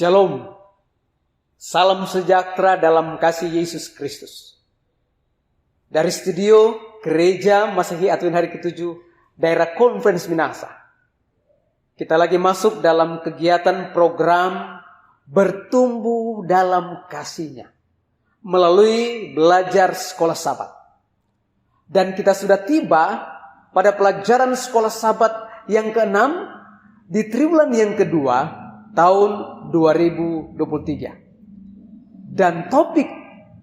Shalom. Salam sejahtera dalam kasih Yesus Kristus. Dari studio Gereja Masehi Advent Hari ke-7, daerah Conference Minahasa. Kita lagi masuk dalam kegiatan program Bertumbuh dalam Kasih-Nya melalui belajar sekolah Sabat. Dan kita sudah tiba pada pelajaran sekolah Sabat yang ke-6 di triwulan yang kedua tahun 2023. Dan topik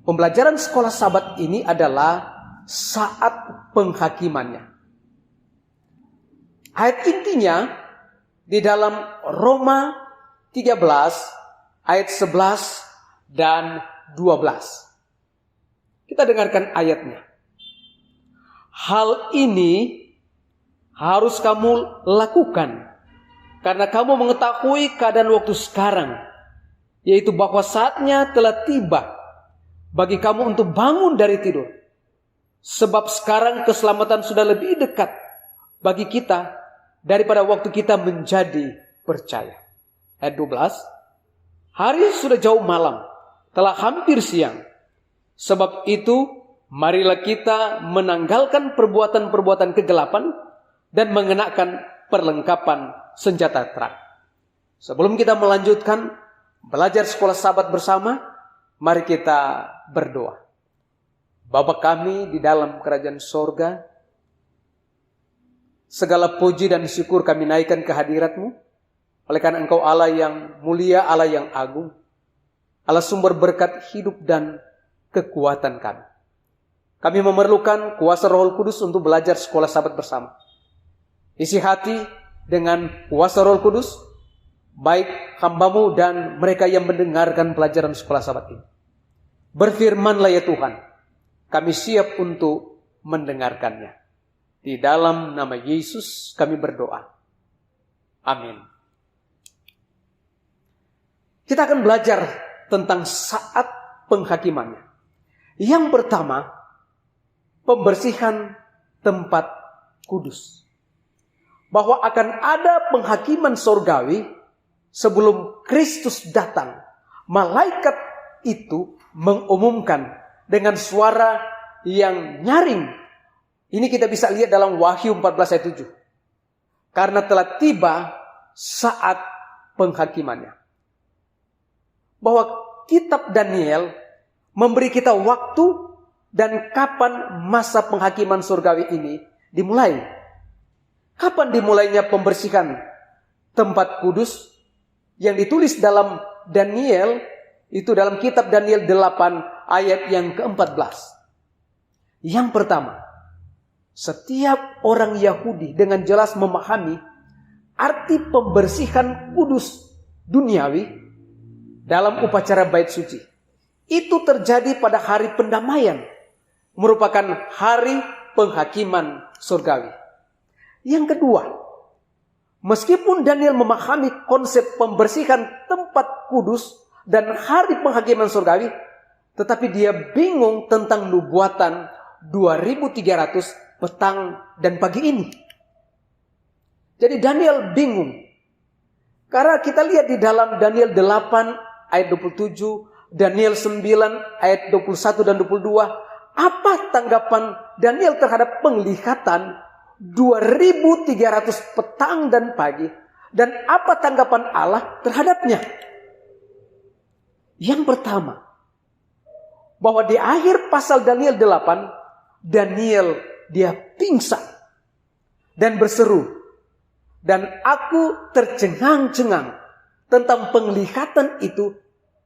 pembelajaran sekolah Sabat ini adalah saat penghakimannya. Ayat intinya di dalam Roma 13 ayat 11 dan 12. Kita dengarkan ayatnya. Hal ini harus kamu lakukan karena kamu mengetahui keadaan waktu sekarang, yaitu bahwa saatnya telah tiba bagi kamu untuk bangun dari tidur. Sebab sekarang keselamatan sudah lebih dekat bagi kita daripada waktu kita menjadi percaya. Ayat 12. Hari sudah jauh malam, telah hampir siang. Sebab itu, marilah kita menanggalkan perbuatan-perbuatan kegelapan dan mengenakan perlengkapan senjata terang. Sebelum kita melanjutkan belajar sekolah Sabat bersama, mari kita berdoa. Bapa kami di dalam kerajaan sorga, segala puji dan syukur kami naikkan ke hadirat-Mu, oleh karena Engkau Allah yang mulia, Allah yang agung, Allah sumber berkat hidup dan kekuatan kami. Kami memerlukan kuasa Roh Kudus untuk belajar sekolah Sabat bersama. Isi hati dengan kuasa Roh Kudus, baik hamba-Mu dan mereka yang mendengarkan pelajaran sekolah Sabat ini. Berfirmanlah ya Tuhan, kami siap untuk mendengarkannya. Di dalam nama Yesus kami berdoa. Amin. Kita akan belajar tentang saat penghakimannya. Yang pertama, pembersihan tempat kudus. Bahwa akan ada penghakiman sorgawi sebelum Kristus datang. Malaikat itu mengumumkan dengan suara yang nyaring. Ini kita bisa lihat dalam Wahyu 14 ayat 7. Karena telah tiba saat penghakimannya. Bahwa kitab Daniel memberi kita waktu dan kapan masa penghakiman surgawi ini dimulai. Kapan dimulainya pembersihan tempat kudus yang ditulis dalam Daniel, itu dalam kitab Daniel 8 ayat yang ke-14. Yang pertama, setiap orang Yahudi dengan jelas memahami arti pembersihan kudus duniawi dalam upacara bait suci. Itu terjadi pada hari pendamaian, merupakan hari penghakiman surgawi. Yang kedua, meskipun Daniel memahami konsep pembersihan tempat kudus dan hari penghakiman surgawi, tetapi dia bingung tentang nubuatan 2300 petang dan pagi ini. Jadi Daniel bingung. Karena kita lihat di dalam Daniel 8 ayat 27, Daniel 9 ayat 21 dan 22, apa tanggapan Daniel terhadap penglihatan 2300 petang dan pagi, dan apa tanggapan Allah terhadapnya? Yang pertama, bahwa di akhir pasal Daniel 8, Daniel dia pingsan dan berseru, dan aku tercengang-cengang tentang penglihatan itu,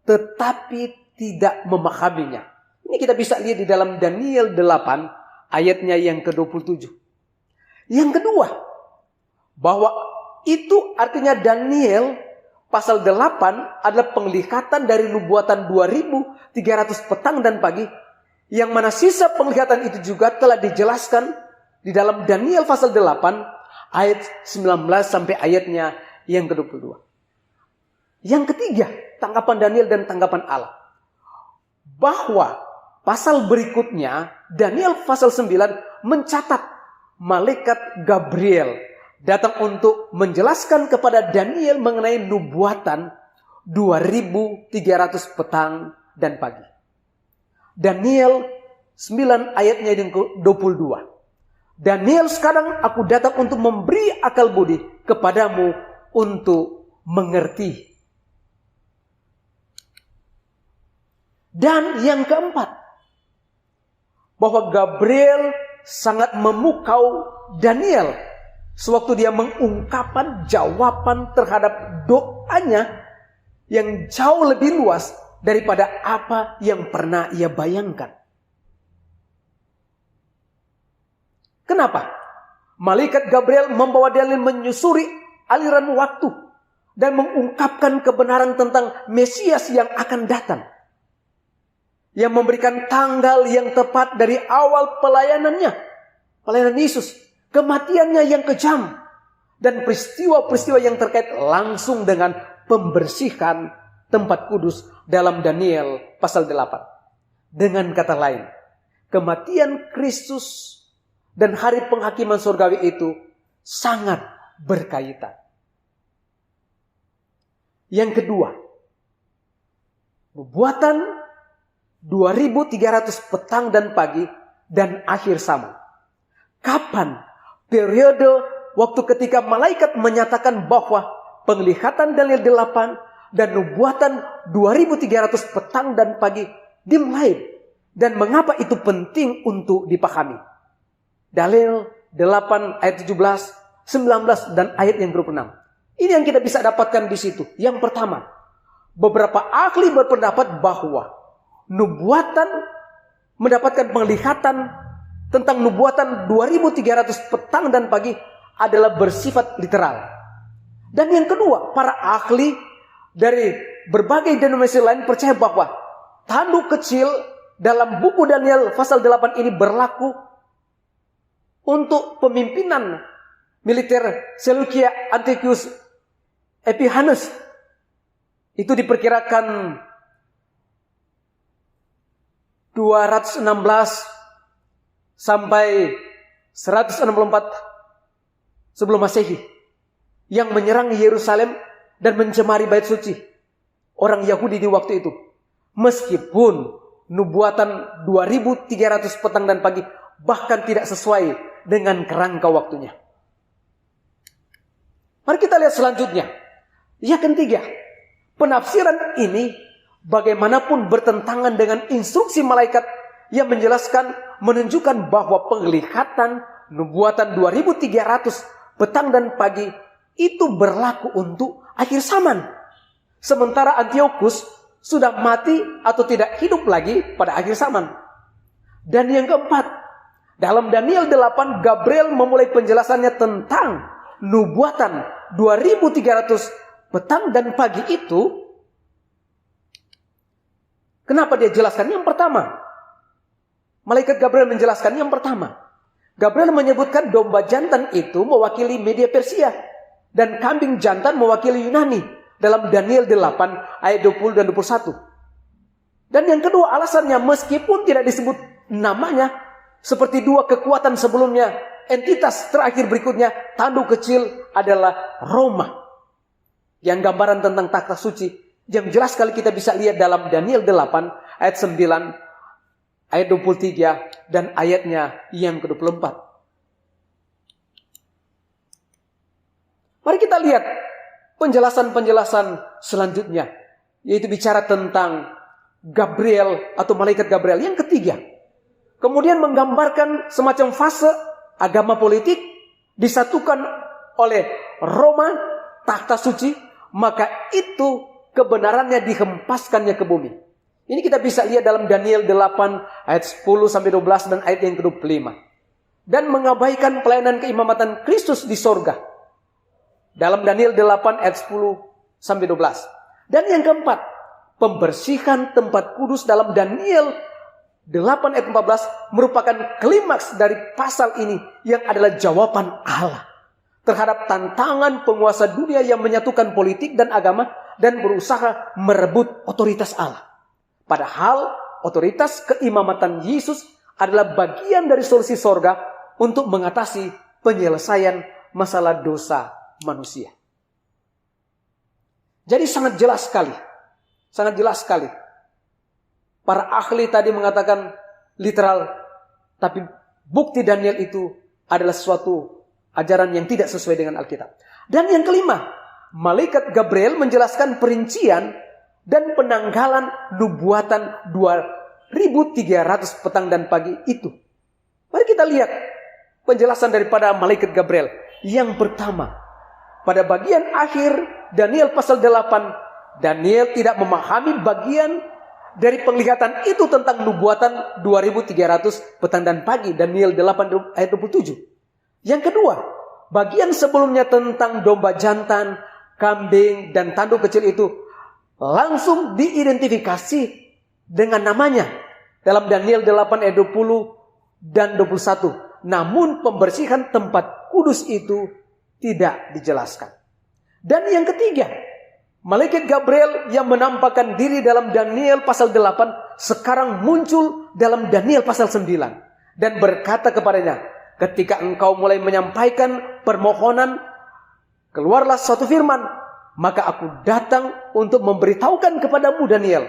tetapi tidak memahaminya. Ini kita bisa lihat di dalam Daniel 8 ayatnya yang ke-27. Yang kedua, bahwa itu artinya Daniel pasal 8 adalah penglihatan dari nubuatan 2300 petang dan pagi, yang mana sisa penglihatan itu juga telah dijelaskan di dalam Daniel pasal 8 ayat 19 sampai ayatnya yang ke-22. Yang ketiga, tanggapan Daniel dan tanggapan Allah, bahwa pasal berikutnya Daniel pasal 9 mencatat malaikat Gabriel datang untuk menjelaskan kepada Daniel mengenai nubuatan 2.300 petang dan pagi. Daniel 9 ayatnya yang ke-22. Daniel, sekarang aku datang untuk memberi akal budi kepadamu untuk mengerti. Dan yang keempat, bahwa Gabriel sangat memukau Daniel sewaktu dia mengungkapkan jawaban terhadap doanya yang jauh lebih luas daripada apa yang pernah ia bayangkan. Kenapa? Malaikat Gabriel membawa Daniel menyusuri aliran waktu dan mengungkapkan kebenaran tentang Mesias yang akan datang, yang memberikan tanggal yang tepat dari awal pelayanan Yesus, kematiannya yang kejam, dan peristiwa-peristiwa yang terkait langsung dengan pembersihan tempat kudus dalam Daniel pasal 8. Dengan kata lain, kematian Kristus dan hari penghakiman surgawi itu sangat berkaitan. Yang kedua, nubuatan 2.300 petang dan pagi dan akhir zaman. Kapan periode waktu ketika malaikat menyatakan bahwa penglihatan Daniel 8 dan nubuatan 2.300 petang dan pagi dimulai, dan mengapa itu penting untuk dipahami? Daniel 8 ayat 17, 19 dan ayat yang 26. Ini yang kita bisa dapatkan di situ. Yang pertama, beberapa ahli berpendapat bahwa nubuatan mendapatkan penglihatan tentang nubuatan 2.300 petang dan pagi adalah bersifat literal. Dan yang kedua, para ahli dari berbagai denominasi lain percaya bahwa tanduk kecil dalam buku Daniel pasal 8 ini berlaku untuk pemimpinan militer Seleukia Antiochus Epiphanes. Itu diperkirakan 216 sampai 164 sebelum Masehi, yang menyerang Yerusalem dan mencemari bait suci orang Yahudi di waktu itu. Meskipun nubuatan 2.300 petang dan pagi bahkan tidak sesuai dengan kerangka waktunya. Mari kita lihat selanjutnya. Yang ketiga, penafsiran ini bagaimanapun bertentangan dengan instruksi malaikat yang menunjukkan bahwa penglihatan nubuatan 2.300 petang dan pagi itu berlaku untuk akhir zaman. Sementara Antiochus sudah mati atau tidak hidup lagi pada akhir zaman. Dan yang keempat, dalam Daniel 8, Gabriel memulai penjelasannya tentang nubuatan 2.300 petang dan pagi itu. Kenapa dia jelaskan? Yang pertama, malaikat Gabriel menjelaskan yang pertama. Gabriel menyebutkan domba jantan itu mewakili Media Persia dan kambing jantan mewakili Yunani dalam Daniel 8 ayat 20 dan 21. Dan yang kedua, alasannya meskipun tidak disebut namanya, seperti dua kekuatan sebelumnya, entitas terakhir berikutnya, tanduk kecil adalah Roma, yang gambaran tentang takhta suci, yang jelas sekali kita bisa lihat dalam Daniel 8 ayat 9, ayat 23 dan ayatnya yang ke-24. Mari kita lihat penjelasan-penjelasan selanjutnya, yaitu bicara tentang Gabriel atau malaikat Gabriel yang ketiga. Kemudian menggambarkan semacam fase agama politik disatukan oleh Roma, takhta suci, maka itu kebenarannya dihempaskannya ke bumi. Ini kita bisa lihat dalam Daniel 8 ayat 10 sampai 12 dan ayat yang ke-25. Dan mengabaikan pelayanan keimamatan Kristus di sorga. Dalam Daniel 8 ayat 10 sampai 12. Dan yang keempat, pembersihan tempat kudus dalam Daniel 8 ayat 14 merupakan klimaks dari pasal ini, yang adalah jawaban Allah terhadap tantangan penguasa dunia yang menyatukan politik dan agama dan berusaha merebut otoritas Allah. Padahal otoritas keimamatan Yesus adalah bagian dari solusi sorga untuk mengatasi penyelesaian masalah dosa manusia. Jadi sangat jelas sekali. Sangat jelas sekali. Para ahli tadi mengatakan literal, tapi bukti Daniel itu adalah suatu ajaran yang tidak sesuai dengan Alkitab. Dan yang kelima, malaikat Gabriel menjelaskan perincian dan penanggalan nubuatan 2300 petang dan pagi itu. Mari kita lihat penjelasan daripada malaikat Gabriel. Yang pertama, pada bagian akhir Daniel pasal 8, Daniel tidak memahami bagian dari penglihatan itu tentang nubuatan 2300 petang dan pagi. Daniel 8 ayat 27. Yang kedua, bagian sebelumnya tentang domba jantan, kambing, dan tanduk kecil itu langsung diidentifikasi dengan namanya dalam Daniel 8 ayat 20 dan 21. Namun pembersihan tempat kudus itu tidak dijelaskan. Dan yang ketiga, malaikat Gabriel yang menampakkan diri dalam Daniel pasal 8 sekarang muncul dalam Daniel pasal 9 dan berkata kepadanya, ketika engkau mulai menyampaikan permohonan, keluarlah suatu firman, maka aku datang untuk memberitahukan kepadamu Daniel,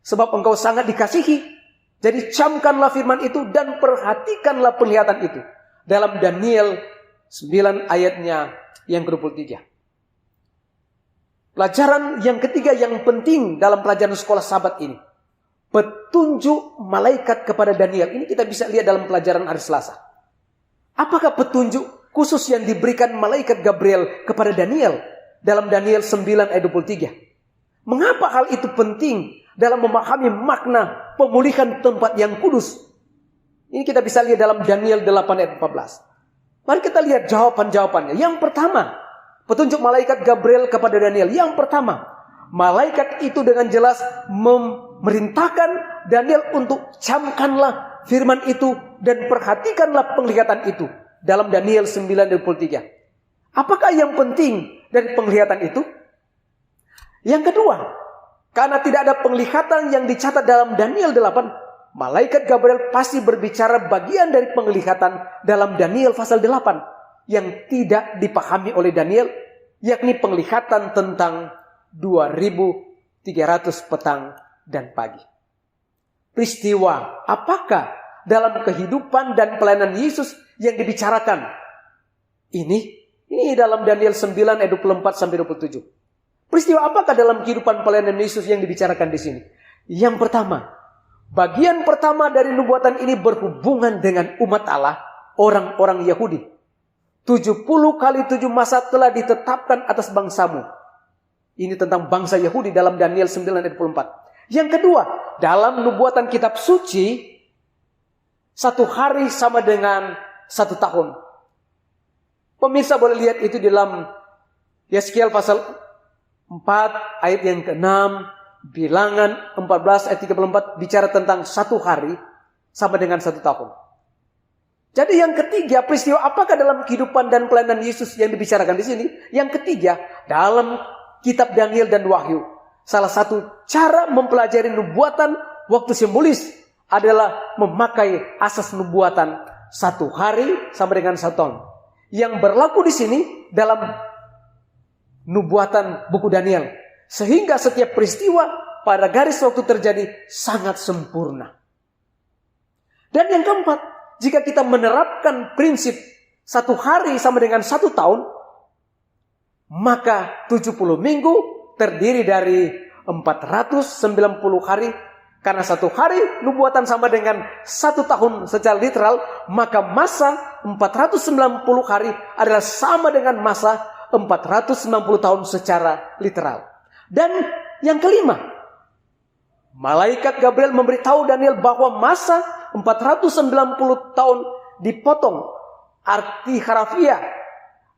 sebab engkau sangat dikasihi. Jadi camkanlah firman itu dan perhatikanlah penglihatan itu. Dalam Daniel 9 ayatnya yang ke-23. Pelajaran yang ketiga yang penting dalam pelajaran sekolah Sabat ini, petunjuk malaikat kepada Daniel. Ini kita bisa lihat dalam pelajaran hari Selasa. Apakah petunjuk khusus yang diberikan malaikat Gabriel kepada Daniel dalam Daniel 9 ayat 23? Mengapa hal itu penting dalam memahami makna pemulihan tempat yang kudus? Ini kita bisa lihat dalam Daniel 8 ayat 14. Mari kita lihat jawaban-jawabannya. Yang pertama, petunjuk malaikat Gabriel kepada Daniel. Yang pertama, malaikat itu dengan jelas memerintahkan Daniel untuk camkanlah firman itu dan perhatikanlah penglihatan itu dalam Daniel 9:23. Apakah yang penting dari penglihatan itu? Yang kedua, karena tidak ada penglihatan yang dicatat dalam Daniel 8, malaikat Gabriel pasti berbicara bagian dari penglihatan dalam Daniel pasal 8 yang tidak dipahami oleh Daniel, yakni penglihatan tentang 2300 petang dan pagi. Peristiwa apakah dalam kehidupan dan pelayanan Yesus yang dibicarakan? Ini dalam Daniel 9 ayat 24 sampai 27. Peristiwa apakah dalam kehidupan pelayanan Yesus yang dibicarakan di sini? Yang pertama, bagian pertama dari nubuatan ini berhubungan dengan umat Allah, orang-orang Yahudi. 70 kali 7 masa telah ditetapkan atas bangsamu. Ini tentang bangsa Yahudi dalam Daniel 9 ayat 24. Yang kedua, dalam nubuatan kitab suci, 1 hari sama dengan 1 tahun. Pemirsa boleh lihat itu di dalam Yeskiel pasal 4 ayat yang ke-6, Bilangan 14 ayat 34 bicara tentang 1 hari sama dengan 1 tahun. Jadi yang ketiga, peristiwa apakah dalam kehidupan dan pelayanan Yesus yang dibicarakan di sini? Yang ketiga, dalam kitab Daniel dan Wahyu, salah satu cara mempelajari nubuatan waktu simbolis adalah memakai asas nubuatan 1 hari sama dengan 1 tahun. Yang berlaku di sini dalam nubuatan buku Daniel. Sehingga setiap peristiwa pada garis waktu terjadi sangat sempurna. Dan yang keempat, jika kita menerapkan prinsip 1 hari sama dengan 1 tahun, maka 70 minggu terdiri dari 490 hari. Karena 1 hari nubuatan sama dengan 1 tahun secara literal, maka masa 490 hari adalah sama dengan masa 490 tahun secara literal. Dan yang kelima, malaikat Gabriel memberitahu Daniel bahwa masa 490 tahun dipotong. Arti harafiah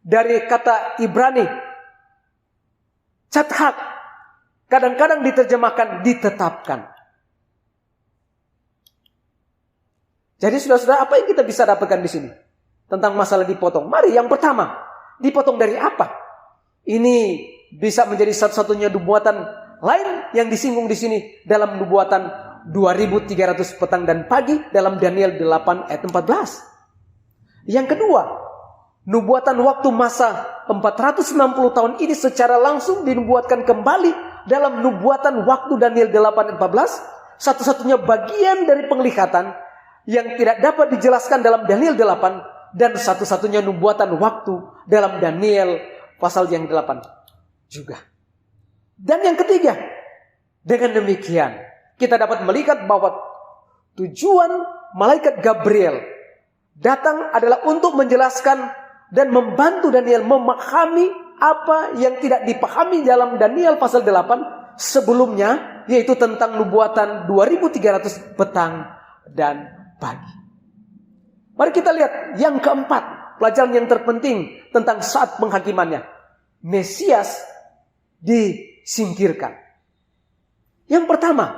dari kata Ibrani cathak, kadang-kadang diterjemahkan ditetapkan. Jadi saudara-saudara, apa yang kita bisa dapatkan di sini tentang masalah dipotong? Mari, yang pertama, dipotong dari apa? Ini bisa menjadi satu-satunya nubuatan lain yang disinggung di sini dalam nubuatan 2300 petang dan pagi dalam Daniel 8 ayat 14. Yang kedua, nubuatan waktu masa 490 tahun ini secara langsung dinubuatkan kembali dalam nubuatan waktu Daniel 8:14, satu-satunya bagian dari penglihatan yang tidak dapat dijelaskan dalam Daniel 8, dan satu-satunya nubuatan waktu dalam Daniel pasal yang 8 juga. Dan yang ketiga, dengan demikian kita dapat melihat bahwa tujuan malaikat Gabriel datang adalah untuk menjelaskan dan membantu Daniel memahami apa yang tidak dipahami dalam Daniel pasal 8 sebelumnya, yaitu tentang nubuatan 2300 petang dan pagi. Mari kita lihat yang keempat, pelajaran yang terpenting tentang saat penghakimannya. Mesias disingkirkan. Yang pertama,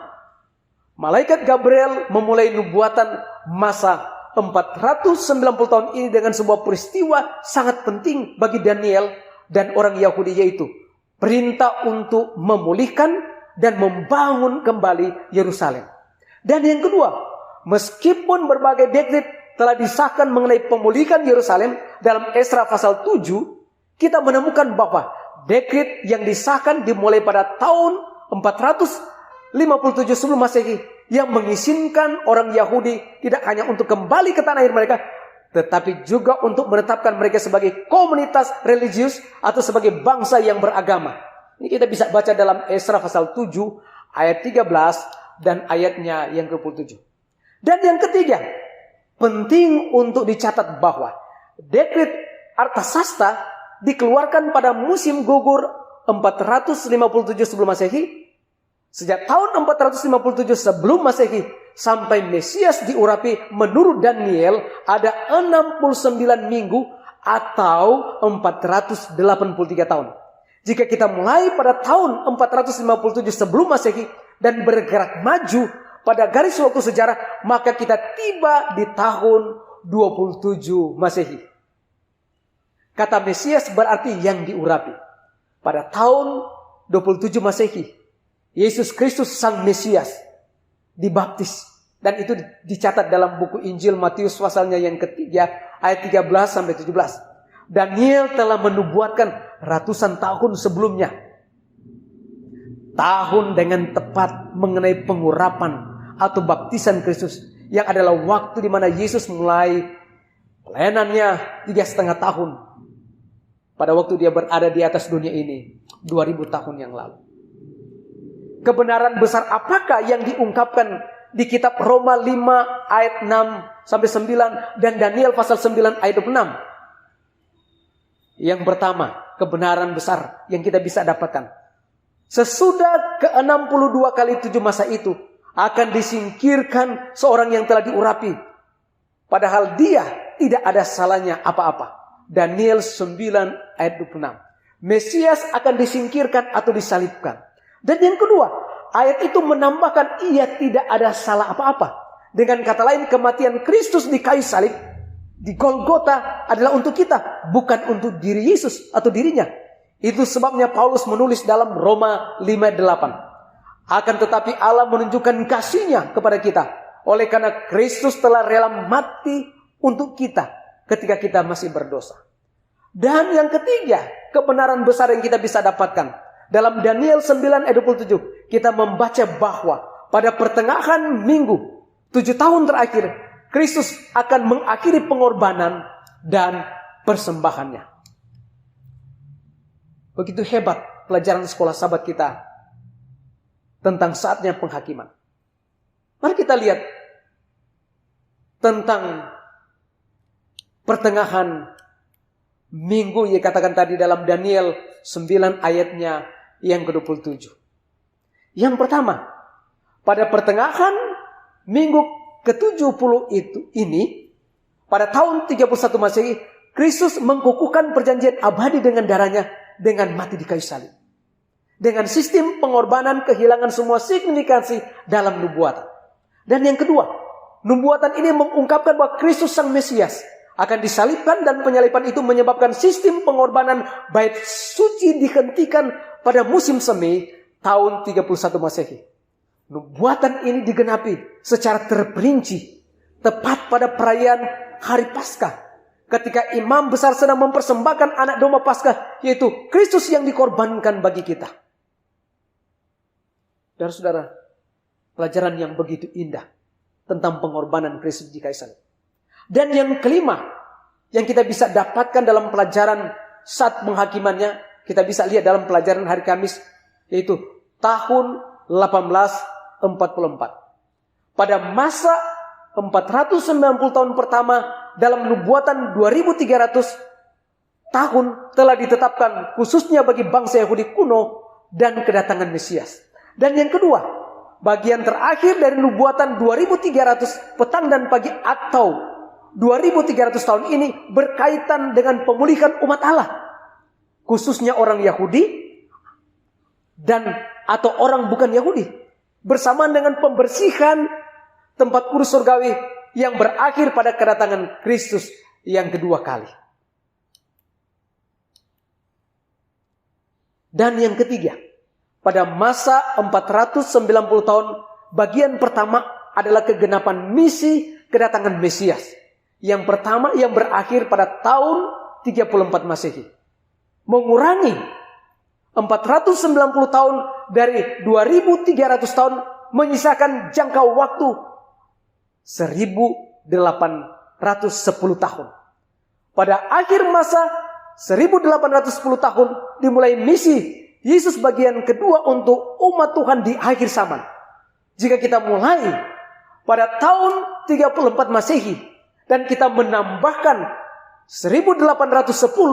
malaikat Gabriel memulai nubuatan masa 490 tahun ini dengan sebuah peristiwa sangat penting bagi Daniel dan orang Yahudi, yaitu perintah untuk memulihkan dan membangun kembali Yerusalem. Dan yang kedua, meskipun berbagai dekret telah disahkan mengenai pemulihan Yerusalem dalam Esra pasal 7, kita menemukan bahwa dekret yang disahkan dimulai pada tahun 457 sebelum Masehi yang mengizinkan orang Yahudi tidak hanya untuk kembali ke tanah air mereka, tetapi juga untuk menetapkan mereka sebagai komunitas religius atau sebagai bangsa yang beragama. Ini kita bisa baca dalam Esra pasal 7 ayat 13 dan ayatnya yang ke-27. Dan yang ketiga, penting untuk dicatat bahwa dekret Artasasta dikeluarkan pada musim gugur 457 sebelum Masehi. Sejak tahun 457 sebelum Masehi sampai Mesias diurapi, menurut Daniel ada 69 minggu atau 483 tahun. Jika kita mulai pada tahun 457 sebelum Masehi dan bergerak maju pada garis waktu sejarah, maka kita tiba di tahun 27 Masehi. Kata Mesias berarti yang diurapi. Pada tahun 27 Masehi, Yesus Kristus Sang Mesias dibaptis. Dan itu dicatat dalam buku Injil Matius pasalnya yang ketiga ayat 13 sampai 17. Daniel telah menubuatkan ratusan tahun sebelumnya. Tahun dengan tepat mengenai pengurapan atau baptisan Kristus, yang adalah waktu di mana Yesus mulai pelayanannya 3,5 tahun. Pada waktu dia berada di atas dunia ini 2000 tahun yang lalu. Kebenaran besar apakah yang diungkapkan di kitab Roma 5 ayat 6 sampai 9 dan Daniel pasal 9 ayat 26? Yang pertama, kebenaran besar yang kita bisa dapatkan. Sesudah ke-62 kali 7 masa itu akan disingkirkan seorang yang telah diurapi, padahal dia tidak ada salahnya apa-apa. Daniel 9 ayat 26. Mesias akan disingkirkan atau disalibkan. Dan yang kedua, ayat itu menambahkan ia tidak ada salah apa-apa. Dengan kata lain, kematian Kristus di kayu salib di Golgota adalah untuk kita, bukan untuk diri Yesus atau dirinya. Itu sebabnya Paulus menulis dalam Roma 5:8. Akan tetapi Allah menunjukkan kasih-Nya kepada kita oleh karena Kristus telah rela mati untuk kita ketika kita masih berdosa. Dan yang ketiga, kebenaran besar yang kita bisa dapatkan dalam Daniel 9 ayat 27, kita membaca bahwa pada pertengahan minggu 7 tahun terakhir, Kristus akan mengakhiri pengorbanan dan persembahannya. Begitu hebat pelajaran sekolah sahabat kita tentang saatnya penghakiman. Mari kita lihat tentang pertengahan minggu yang katakan tadi dalam Daniel 9 ayatnya yang ke-27. Yang pertama, pada pertengahan minggu ke-70 ini, pada tahun 31 Masehi, Kristus mengkukuhkan perjanjian abadi dengan darahnya dengan mati di kayu salib. Dengan sistem pengorbanan kehilangan semua signifikansi dalam nubuatan. Dan yang kedua, nubuatan ini mengungkapkan bahwa Kristus Sang Mesias akan disalibkan, dan penyaliban itu menyebabkan sistem pengorbanan bait suci dihentikan pada musim semi tahun 31 Masehi. Nubuatan ini digenapi secara terperinci tepat pada perayaan Hari Paskah, ketika imam besar sedang mempersembahkan anak domba Paskah, yaitu Kristus yang dikorbankan bagi kita. Saudara-saudara, pelajaran yang begitu indah tentang pengorbanan Kristus di kayu salib. Dan yang kelima, yang kita bisa dapatkan dalam pelajaran saat penghakimannya, kita bisa lihat dalam pelajaran hari Kamis, yaitu tahun 1844. Pada masa 490 tahun pertama dalam nubuatan 2300 tahun telah ditetapkan khususnya bagi bangsa Yahudi kuno dan kedatangan Mesias. Dan yang kedua, bagian terakhir dari nubuatan 2300 petang dan pagi atau 2300 tahun ini berkaitan dengan pemulihan umat Allah, khususnya orang Yahudi dan atau orang bukan Yahudi, bersamaan dengan pembersihan tempat kudus surgawi yang berakhir pada kedatangan Kristus yang kedua kali. Dan yang ketiga, pada masa 490 tahun, bagian pertama adalah kegenapan misi kedatangan Mesias. Yang pertama yang berakhir pada tahun 34 Masehi. Mengurangi 490 tahun dari 2300 tahun, menyisakan jangka waktu 1810 tahun. Pada akhir masa 1810 tahun dimulai misi Yesus bagian kedua untuk umat Tuhan di akhir zaman. Jika kita mulai pada tahun 34 Masehi dan kita menambahkan 1810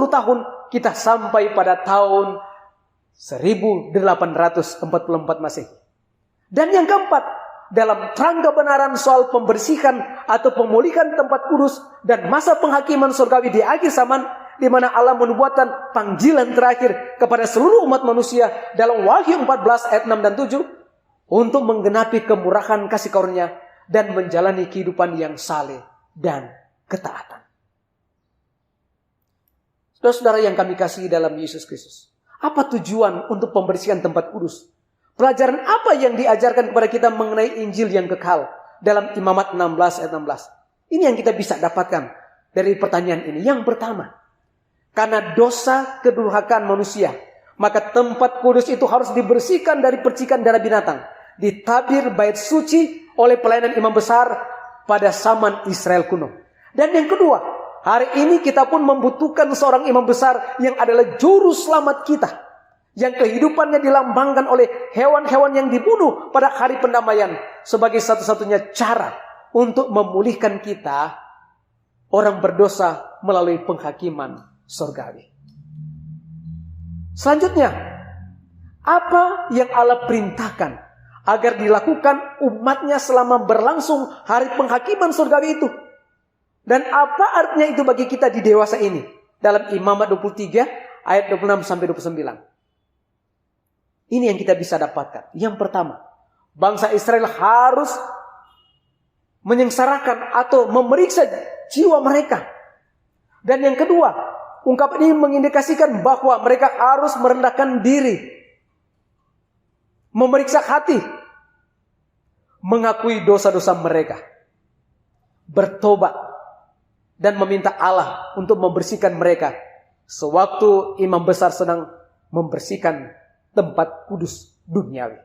tahun, kita sampai pada tahun 1844 Masehi. Dan yang keempat, dalam terang kebenaran soal pembersihan atau pemulihan tempat kudus dan masa penghakiman surgawi di akhir zaman, di mana Allah menubuatkan panggilan terakhir kepada seluruh umat manusia dalam Wahyu 14 ayat 6 dan 7 untuk menggenapi kemurahan kasih karunia dan menjalani kehidupan yang saleh dan ketaatan. Saudara-saudara yang kami kasihi dalam Yesus Kristus, apa tujuan untuk pembersihan tempat kudus? Pelajaran apa yang diajarkan kepada kita mengenai Injil yang kekal dalam Imamat 16 ayat 16? Ini yang kita bisa dapatkan dari pertanyaan ini. Yang pertama, karena dosa kedurhakaan manusia, maka tempat kudus itu harus dibersihkan dari percikan darah binatang. Ditabir bait suci oleh pelayanan imam besar pada zaman Israel kuno. Dan yang kedua, hari ini kita pun membutuhkan seorang imam besar yang adalah juru selamat kita, yang kehidupannya dilambangkan oleh hewan-hewan yang dibunuh pada hari pendamaian sebagai satu-satunya cara untuk memulihkan kita, orang berdosa, melalui penghakiman surgawi. Selanjutnya, apa yang Allah perintahkan agar dilakukan umatnya selama berlangsung hari penghakiman surgawi itu? Dan apa artinya itu bagi kita di dewasa ini? Dalam Imamat 23 ayat 26 sampai 29. Ini yang kita bisa dapatkan. Yang pertama, bangsa Israel harus menyengsarakan atau memeriksa jiwa mereka. Dan yang kedua, ungkapan ini mengindikasikan bahwa mereka harus merendahkan diri, memeriksa hati, mengakui dosa-dosa mereka, bertobat, dan meminta Allah untuk membersihkan mereka sewaktu imam besar sedang membersihkan tempat kudus duniawi.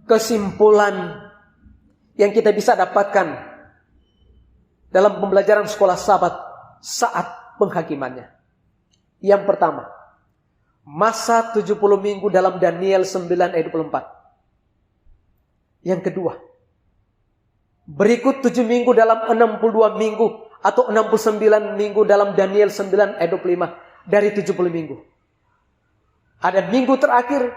Kesimpulan yang kita bisa dapatkan dalam pembelajaran sekolah Sabat saat penghakimannya. Yang pertama, masa 70 minggu dalam Daniel 9 ayat 24. Yang kedua, berikut 7 minggu dalam 62 minggu atau 69 minggu dalam Daniel 9 ayat 25 dari 70 minggu. Ada minggu terakhir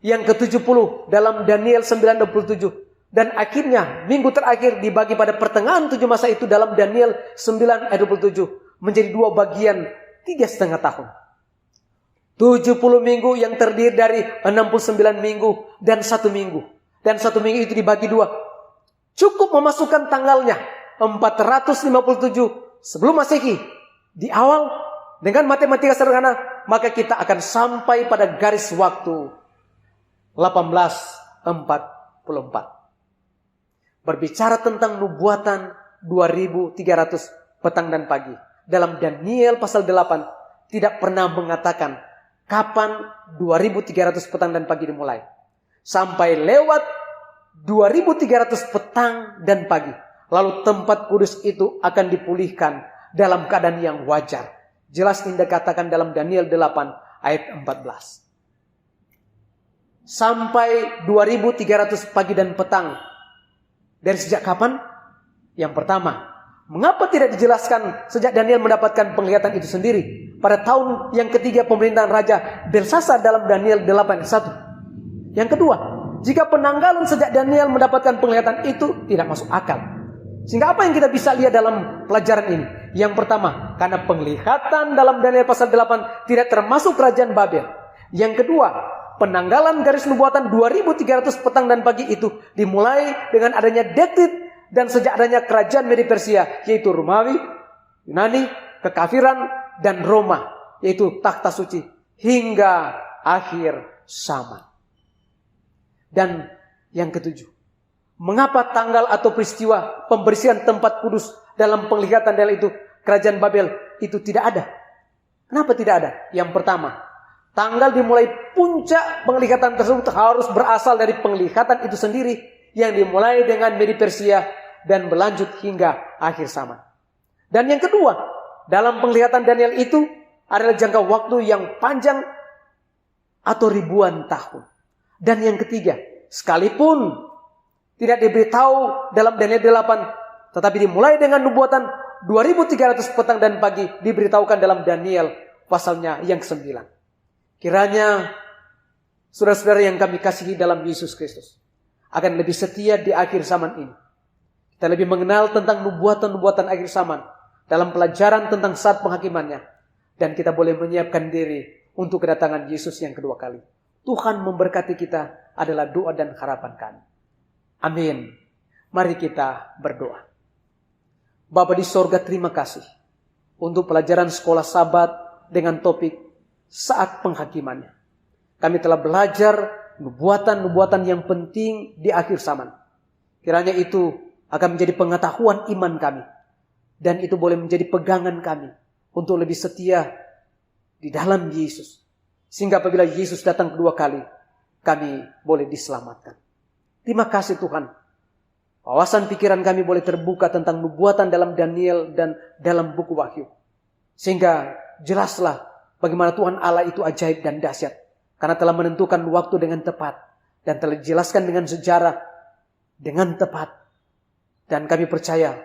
yang ke-70 dalam Daniel 9:27. Dan akhirnya minggu terakhir dibagi pada pertengahan 7 masa itu dalam Daniel 9 ayat 27. Menjadi 2 bagian 3,5 tahun. 70 minggu yang terdiri dari 69 minggu dan 1 minggu. Dan 1 minggu itu dibagi 2. Cukup memasukkan tanggalnya 457 sebelum Masehi. Di awal dengan matematika sederhana, maka kita akan sampai pada garis waktu 1844. Berbicara tentang nubuatan 2300 petang dan pagi. Dalam Daniel pasal 8 tidak pernah mengatakan kapan 2300 petang dan pagi dimulai. Sampai lewat 2300 petang dan pagi. Lalu tempat kudus itu akan dipulihkan dalam keadaan yang wajar. Jelas Indah katakan dalam Daniel 8 ayat 14. Sampai 2300 pagi dan petang. Dari sejak kapan? Yang pertama, mengapa tidak dijelaskan sejak Daniel mendapatkan penglihatan itu sendiri? Pada tahun yang ketiga pemerintahan Raja Belsasar dalam Daniel 8 ayat 1. Yang kedua, jika penanggalan sejak Daniel mendapatkan penglihatan itu tidak masuk akal. Sehingga apa yang kita bisa lihat dalam pelajaran ini? Yang pertama, karena penglihatan dalam Daniel pasal 8 tidak termasuk kerajaan Babel. Yang kedua, penanggalan garis nubuatan 2300 petang dan pagi itu dimulai dengan adanya Dekrit dan sejak adanya kerajaan Media Persia, yaitu Romawi, Yunani, kekafiran, dan Roma, yaitu takhta suci, hingga akhir zaman. Dan yang ketujuh, mengapa tanggal atau peristiwa pembersihan tempat kudus dalam penglihatan Daniel itu, kerajaan Babel itu tidak ada? Kenapa tidak ada? Yang pertama, tanggal dimulai puncak penglihatan tersebut harus berasal dari penglihatan itu sendiri yang dimulai dengan Media Persia dan berlanjut hingga akhir zaman. Dan yang kedua, dalam penglihatan Daniel itu adalah jangka waktu yang panjang atau ribuan tahun. Dan yang ketiga, sekalipun tidak diberitahu dalam Daniel 8, tetapi dimulai dengan nubuatan 2300 petang dan pagi diberitahukan dalam Daniel pasalnya yang ke-9. Kiranya saudara-saudara yang kami kasihi dalam Yesus Kristus akan lebih setia di akhir zaman ini. Kita lebih mengenal tentang nubuatan-nubuatan akhir zaman dalam pelajaran tentang saat penghakimannya. Dan kita boleh menyiapkan diri untuk kedatangan Yesus yang kedua kali. Tuhan memberkati kita adalah doa dan harapan kami. Amin. Mari kita berdoa. Bapa di sorga, terima kasih untuk pelajaran sekolah Sabat dengan topik saat penghakimannya. Kami telah belajar nubuatan-nubuatan yang penting di akhir zaman. Kiranya itu akan menjadi pengetahuan iman kami. Dan itu boleh menjadi pegangan kami untuk lebih setia di dalam Yesus. Sehingga apabila Yesus datang kedua kali, kami boleh diselamatkan. Terima kasih Tuhan. Wawasan pikiran kami boleh terbuka tentang nubuatan dalam Daniel dan dalam buku Wahyu. Sehingga jelaslah bagaimana Tuhan Allah itu ajaib dan dahsyat. Karena telah menentukan waktu dengan tepat. Dan telah dijelaskan dengan sejarah dengan tepat. Dan kami percaya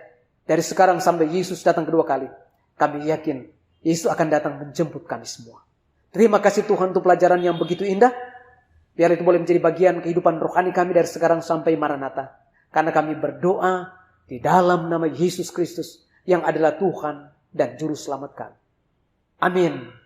dari sekarang sampai Yesus datang kedua kali, kami yakin Yesus akan datang menjemput kami semua. Terima kasih Tuhan untuk pelajaran yang begitu indah. Biar itu boleh menjadi bagian kehidupan rohani kami dari sekarang sampai Maranatha. Karena kami berdoa di dalam nama Yesus Kristus yang adalah Tuhan dan Juru Selamat kami. Amin.